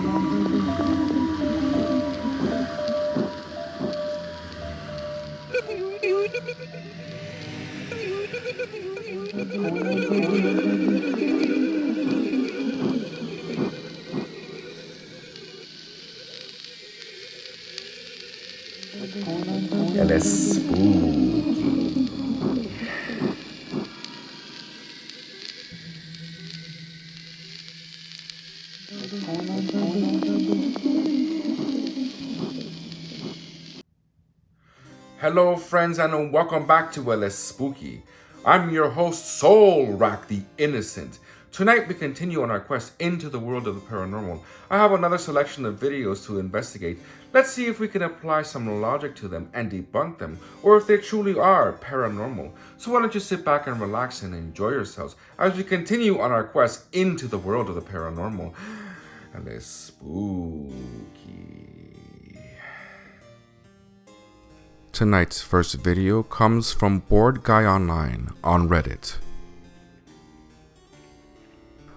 And it's spooky. Hello, friends, and welcome back to Well, it's Spooky. I'm your host, Soul Rack the Innocent. Tonight, we continue on our quest into the world of the paranormal. I have another selection of videos to investigate. Let's see if we can apply some logic to them and debunk them, or if they truly are paranormal. So why don't you sit back and relax and enjoy yourselves as we continue on our quest into the world of the paranormal. And it's spooky. Tonight's first video comes from Bored Guy Online on Reddit.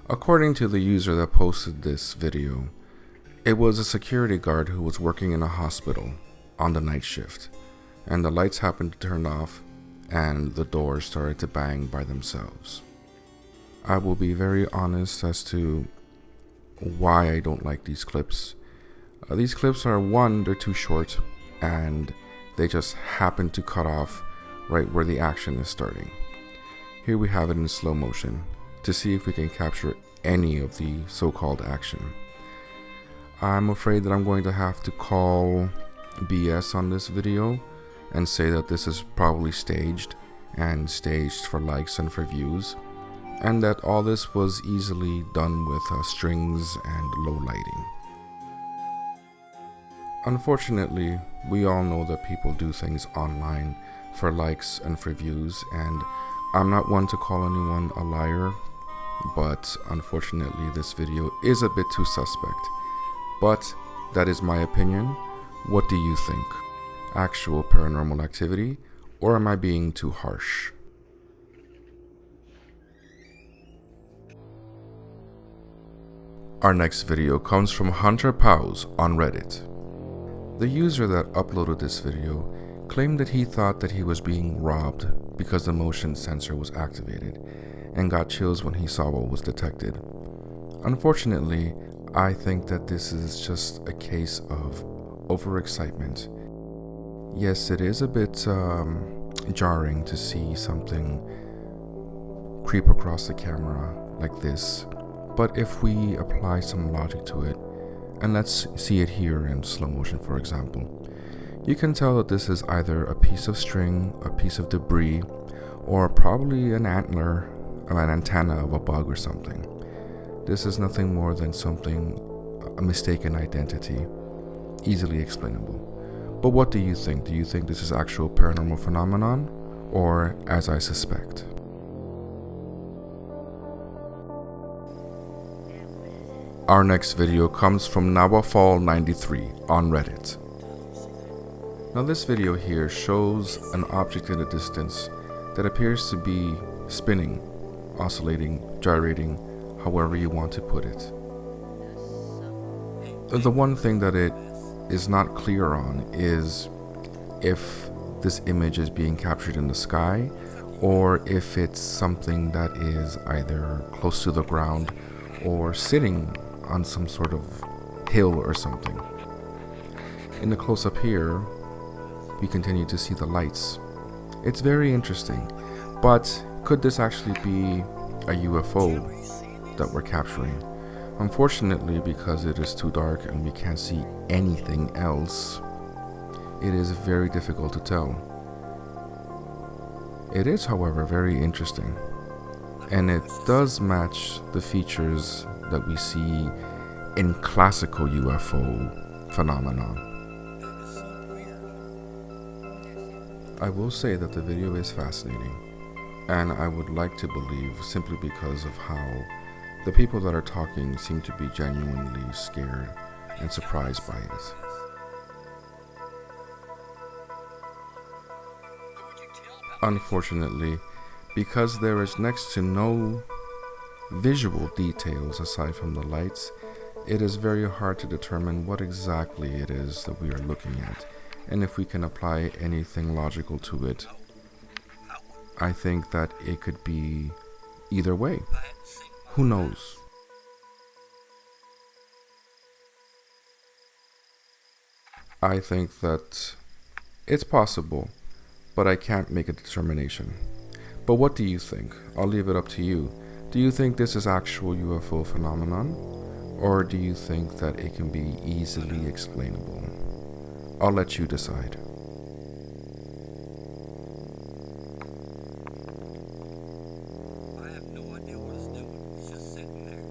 According to the user that posted this video, it was a security guard who was working in a hospital on the night shift, and the lights happened to turn off and the doors started to bang by themselves. I will be very honest as to why I don't like these clips. These clips are, one, they're too short, and they just happen to cut off right where the action is starting. Here we have it in slow motion to see if we can capture any of the so-called action. I'm afraid that I'm going to have to call BS on this video and say that this is probably staged for likes and for views, and that all this was easily done with strings and low lighting. Unfortunately, we all know that people do things online for likes and for views, and I'm not one to call anyone a liar, but unfortunately this video is a bit too suspect. But that is my opinion. What do you think? Actual paranormal activity, or am I being too harsh? Our next video comes from Hunter Pause on Reddit. The user that uploaded this video claimed that he thought that he was being robbed because the motion sensor was activated and got chills when he saw what was detected. Unfortunately, I think that this is just a case of overexcitement. Yes, it is a bit jarring to see something creep across the camera like this, but if we apply some logic to it, and let's see it here in slow motion, for example, you can tell that this is either a piece of string, a piece of debris, or probably an antler or an antenna of a bug or something. This is nothing more than a mistaken identity, easily explainable. But what do you think? Do you think this is actual paranormal phenomenon, or as I suspect? Our next video comes from Nawafall93 on Reddit. Now this video here shows an object in the distance that appears to be spinning, oscillating, gyrating, however you want to put it. The one thing that it is not clear on is if this image is being captured in the sky, or if it's something that is either close to the ground or sitting on some sort of hill or something. In the close-up here, we continue to see the lights. It's very interesting, but could this actually be a UFO that we're capturing? Unfortunately, because it is too dark and we can't see anything else, it is very difficult to tell. It is, however, very interesting, and it does match the features that we see in classical UFO phenomenon. I will say that the video is fascinating, and I would like to believe, simply because of how the people that are talking seem to be genuinely scared and surprised by it. Unfortunately, because there is next to no visual details aside from the lights, it is very hard to determine what exactly it is that we are looking at, and if we can apply anything logical to it. I think that it could be either way. Who knows? I think that it's possible, but I can't make a determination. But what do you think? I'll leave it up to you. Do you think this is actual UFO phenomenon? Or do you think that it can be easily explainable? I'll let you decide. I have no idea what it's doing. It's just sitting there.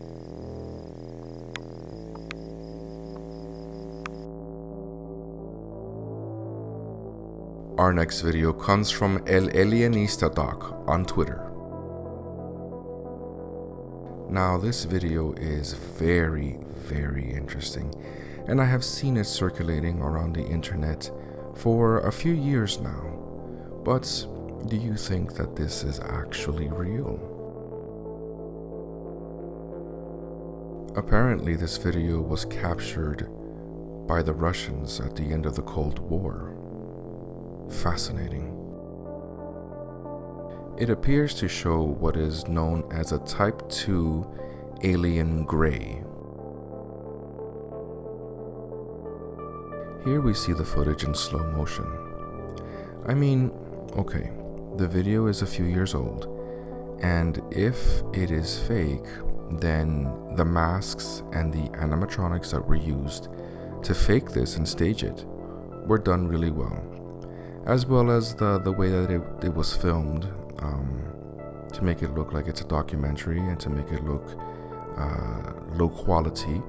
Our next video comes from El Alienista Doc on Twitter. Now this video is very, very interesting, and I have seen it circulating around the internet for a few years now. But do you think that this is actually real? Apparently this video was captured by the Russians at the end of the Cold War. Fascinating. It appears to show what is known as a Type 2 alien gray. Here we see the footage in slow motion. I mean, okay, the video is a few years old, and if it is fake, then the masks and the animatronics that were used to fake this and stage it were done really well as the way that it was filmed, to make it look like it's a documentary and to make it look low quality,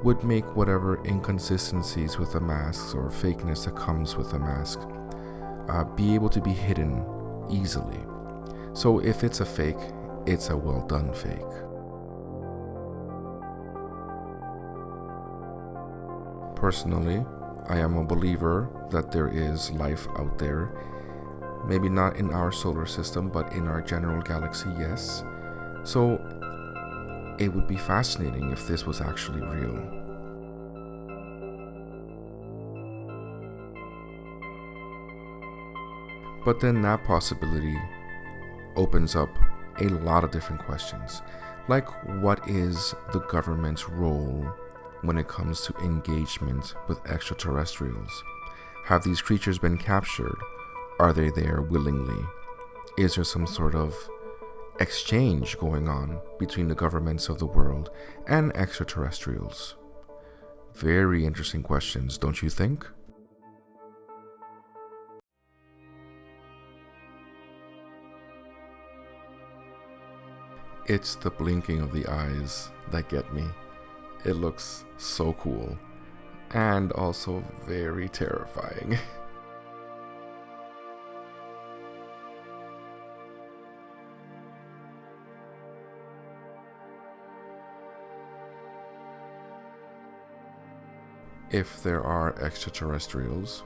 would make whatever inconsistencies with the masks or fakeness that comes with the mask be able to be hidden easily. So if it's a fake, it's a well done fake. Personally, I am a believer that there is life out there. Maybe not in our solar system, but in our general galaxy, yes. So it would be fascinating if this was actually real. But then that possibility opens up a lot of different questions. Like, what is the government's role when it comes to engagement with extraterrestrials? Have these creatures been captured? Are they there willingly? Is there some sort of exchange going on between the governments of the world and extraterrestrials? Very interesting questions, don't you think? It's the blinking of the eyes that get me. It looks so cool and also very terrifying. If there are extraterrestrials,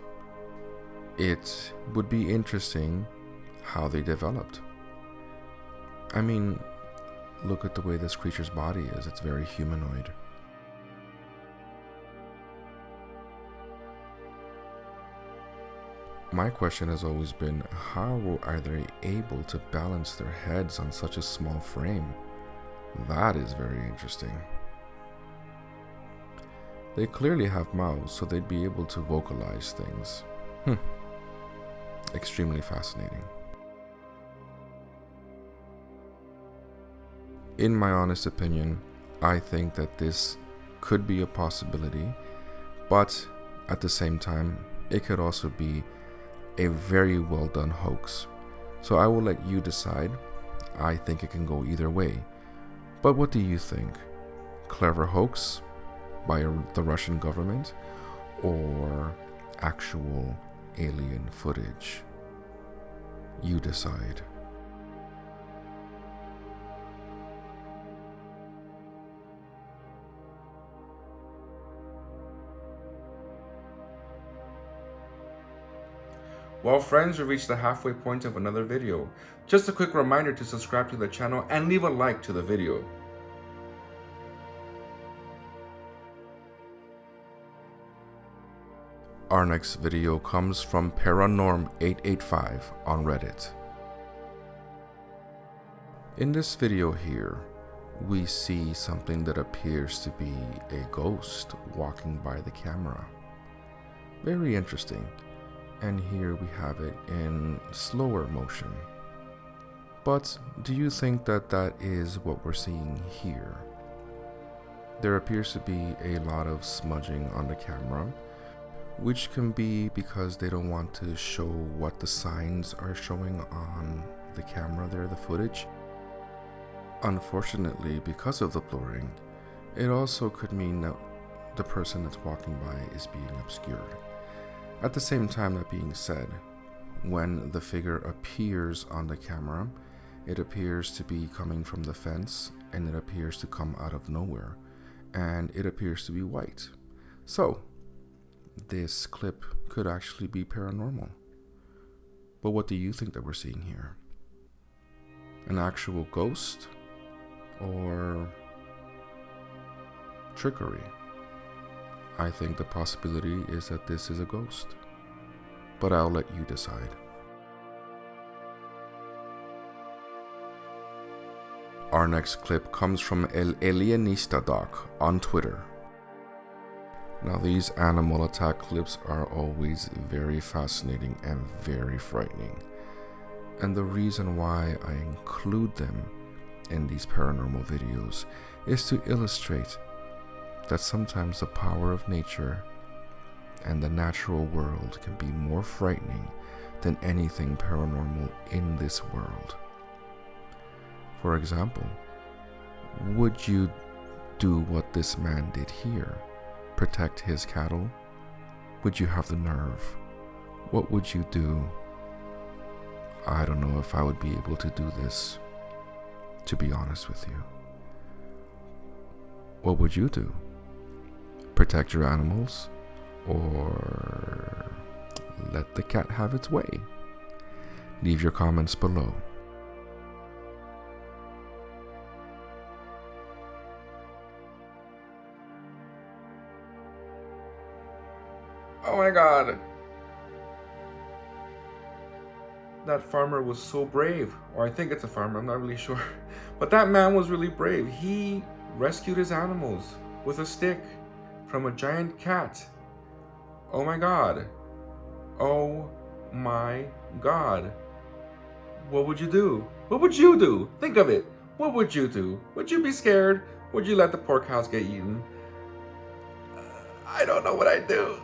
it would be interesting how they developed. I mean, look at the way this creature's body is. It's very humanoid. My question has always been, how are they able to balance their heads on such a small frame? That is very interesting. They clearly have mouths, so they'd be able to vocalize things. Extremely fascinating. In my honest opinion, I think that this could be a possibility, but at the same time, it could also be a very well done hoax. So I will let you decide. I think it can go either way. But what do you think? Clever hoax by the Russian government, or actual alien footage? You decide. Well friends, we reached the halfway point of another video. Just a quick reminder to subscribe to the channel and leave a like to the video. Our next video comes from Paranorm885 on Reddit. In this video here, we see something that appears to be a ghost walking by the camera. Very interesting. And here we have it in slower motion. But do you think that that is what we're seeing here? There appears to be a lot of smudging on the camera, which can be because they don't want to show what the signs are showing on the camera there, the footage. Unfortunately, because of the blurring, it also could mean that the person that's walking by is being obscured. At the same time, that being said, when the figure appears on the camera, it appears to be coming from the fence, and it appears to come out of nowhere, and it appears to be white. So, this clip could actually be paranormal. But what do you think that we're seeing here? An actual ghost? Or trickery? I think the possibility is that this is a ghost. But I'll let you decide. Our next clip comes from El Alienista Doc on Twitter. Now, these animal attack clips are always very fascinating and very frightening. And the reason why I include them in these paranormal videos is to illustrate that sometimes the power of nature and the natural world can be more frightening than anything paranormal in this world. For example, would you do what this man did here? Protect his cattle? Would you have the nerve? What would you do? I don't know if I would be able to do this, to be honest with you. What would you do? Protect your animals? Or let the cat have its way? Leave your comments below. Oh my god. That farmer was so brave. Or I think it's a farmer, I'm not really sure. But that man was really brave. He rescued his animals with a stick from a giant cat. Oh my god. Oh my god. What would you do? What would you do? Think of it. What would you do? Would you be scared? Would you let the poor cows get eaten? I don't know what I'd do.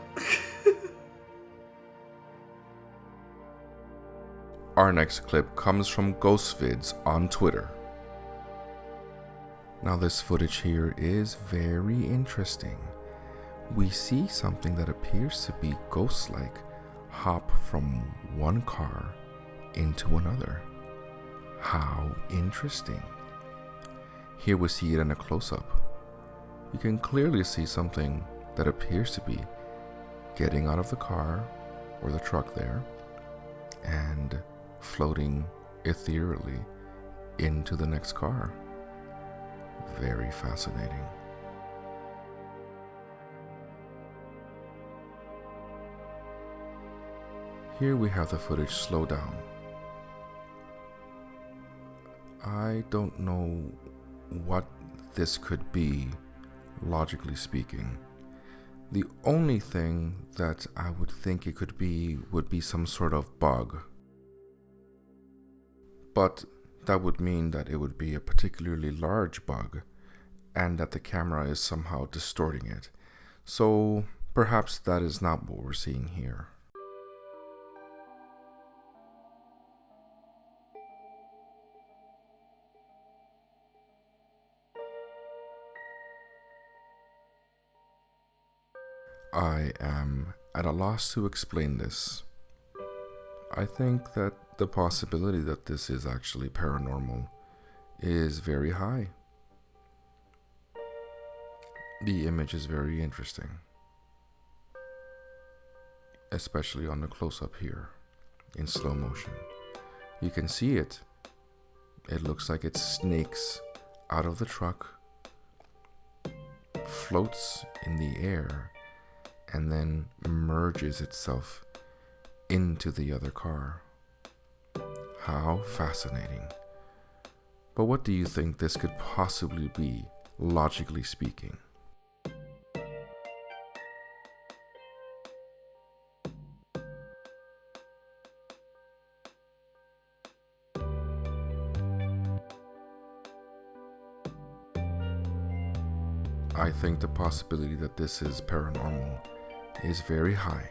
Our next clip comes from GhostVids on Twitter. Now, this footage here is very interesting. We see something that appears to be ghost-like hop from one car into another. How interesting. Here we see it in a close-up. You can clearly see something that appears to be getting out of the car or the truck there and floating ethereally into the next car. Very fascinating. Here we have the footage slow down. I don't know what this could be, logically speaking. The only thing that I would think it could be would be some sort of bug. But that would mean that it would be a particularly large bug and that the camera is somehow distorting it. So perhaps that is not what we're seeing here. I am at a loss to explain this. I think that the possibility that this is actually paranormal is very high. The image is very interesting, especially on the close-up here in slow motion. You can see it. It looks like it snakes out of the truck, floats in the air, and then merges itself into the other car. How fascinating. But what do you think this could possibly be, logically speaking? I think the possibility that this is paranormal is very high.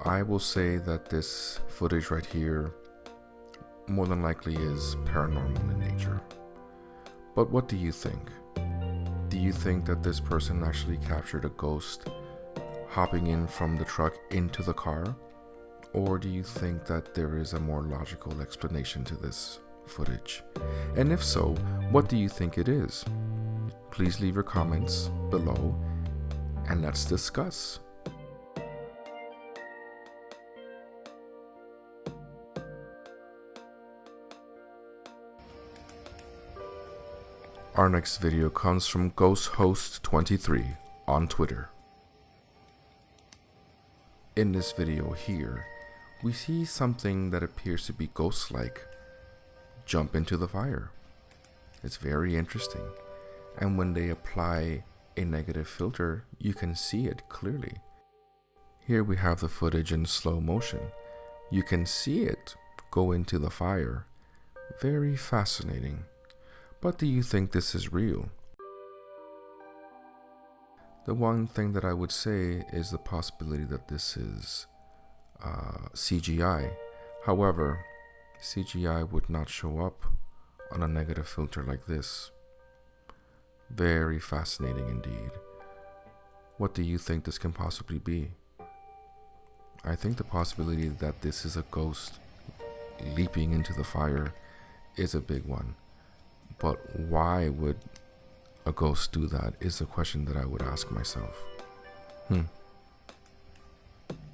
I will say that this footage right here more than likely is paranormal in nature. But what do you think? Do you think that this person actually captured a ghost hopping in from the truck into the car? Or do you think that there is a more logical explanation to this footage? And if so, what do you think it is? Please leave your comments below and let's discuss. Our next video comes from GhostHost23 on Twitter. In this video here, we see something that appears to be ghost-like jump into the fire. It's very interesting, and when they apply a negative filter, you can see it clearly. Here we have the footage in slow motion. You can see it go into the fire. Very fascinating. But do you think this is real? The one thing that I would say is the possibility that this is CGI. However, CGI would not show up on a negative filter like this. Very fascinating indeed. What do you think this can possibly be? I think the possibility that this is a ghost leaping into the fire is a big one. But why would a ghost do that is a question that I would ask myself.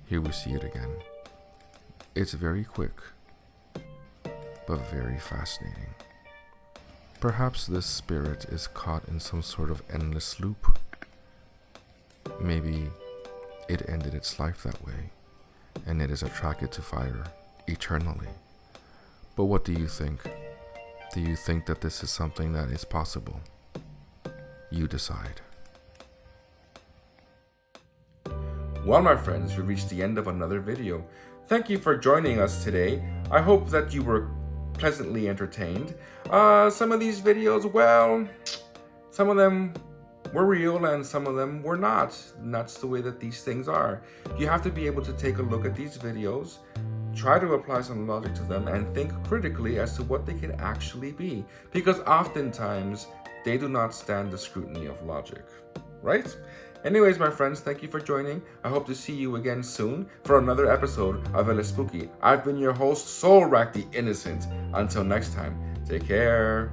Here we see it again. It's very quick, but very fascinating. Perhaps this spirit is caught in some sort of endless loop. Maybe it ended its life that way, and it is attracted to fire eternally. But what do you think? Do you think that this is something that is possible? You decide. Well, my friends, we reached the end of another video. Thank you for joining us today. I hope that you were pleasantly entertained. Some of these videos, well, some of them were real and some of them were not. And that's the way that these things are. You have to be able to take a look at these videos, try to apply some logic to them, and think critically as to what they can actually be. Because oftentimes, they do not stand the scrutiny of logic, right? Anyways, my friends, thank you for joining. I hope to see you again soon for another episode of El Spooky. I've been your host, Soul Rack the Innocent. Until next time, take care.